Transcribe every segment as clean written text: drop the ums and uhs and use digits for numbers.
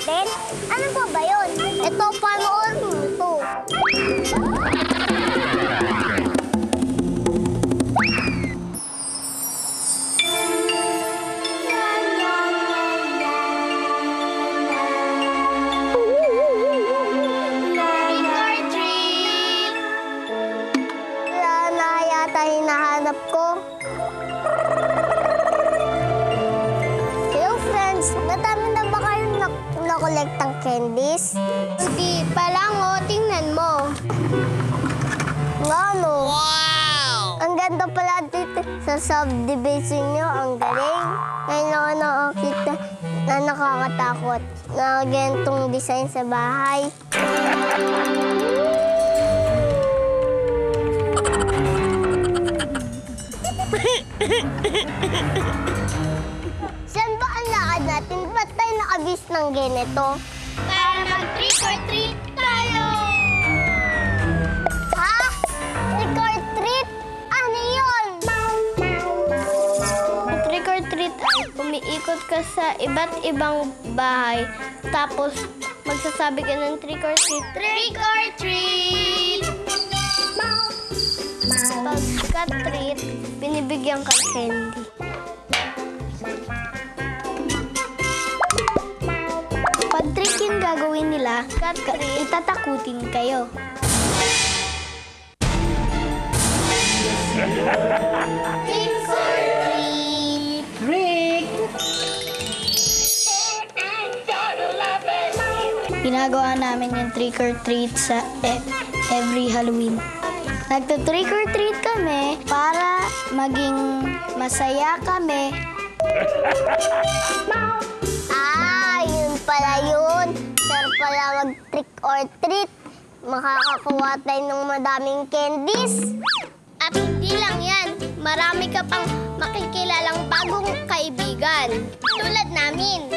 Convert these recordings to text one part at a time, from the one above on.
natin? Ano po ba yun? Ito, panoorin mo ito. Hinahanap ko. Hello, friends. Nadami na ba kayong nakolektang candies? Hindi pa lang, oh. Tingnan mo. Nga, no? Wow! Ang ganda pala dito sa subdivision nyo. Ang galing. Ngayon ako nakakita na nakakatakot na ganitong design sa bahay. Saan ba ang lakad natin? Ba't tayo nakabis ng ganito? Para mag-trick or treat tayo! Ha? Trick or treat? Ano yun? Trick or treat ay umiikot ka sa iba't ibang bahay, tapos magsasabi ka ng trick or treat. Trick or treat! Pagka-treat, binibigyan ka candy. Pag trick yung gagawin nila, itatakutin kayo. Trick or treat! Trick! Ginagawa namin yung trick or treat sa every Halloween. Nagto-trick or treat kami para maging masaya kami. Yun pala yun. Sir pala mag-trick or treat. Makakakuha tayo ng madaming candies. At hindi lang yan, marami ka pang makikilalang bagong kaibigan. Tulad namin.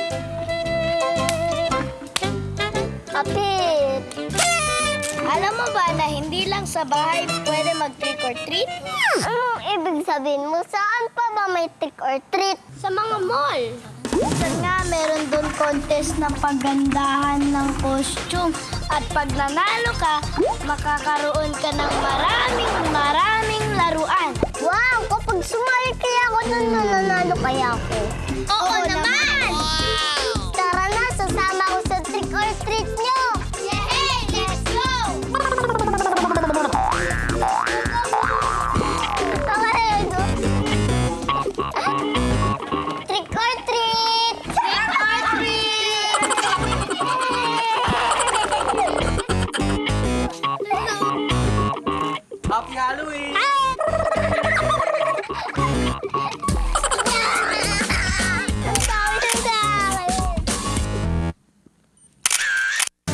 Kapit! Alam mo ba na hindi lang sa bahay pwede mag-trick or treat? Anong ibig sabihin mo? Saan pa ba may trick or treat? Sa mga mall. Minsan nga, meron doon contest ng paggandahan ng costume. At pag nanalo ka, makakaroon ka ng maraming laruan. Wow! Kapag sumali kaya ako doon, nananalo kaya ako. Oo naman! Wow! Tara na, sasama ko sa trick or treat nyo! Trick or treat! Trick or treat! Happy Halloween!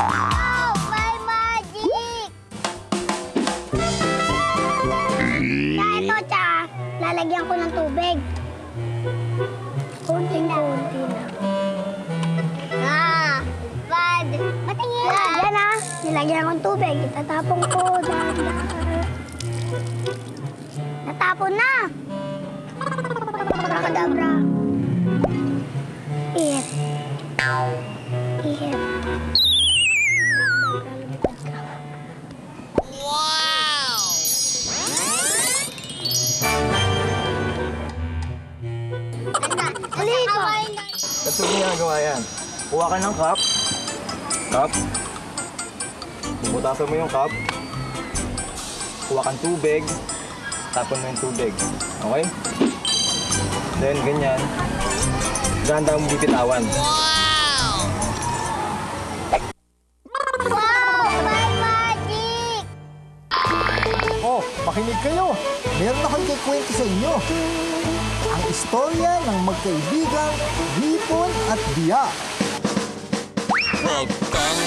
Oh, my magic! Ito, tsaka lalagyan ko ng tubig. Kunting-kunti na. Bad. Patingin. Yan na. Nilagyan ko ng tubig. Itatapon ko. Natapon na. Abracadabra. Ihip. Ihip. Halika! Ba't mo ginagawa yan? Kuha ka ng cup. Cup. Bubutasan mo yung cup. Kuha kang tubig. Tapon mo yung tubig. Okay? Then, ganyan. Ganda mo bibitawan. Wow! My magic! Oh, makinig kayo. Meron akong kikwento sa inyo. Ang istorya ng magkaibigang Hipon at Biya. Huwag kang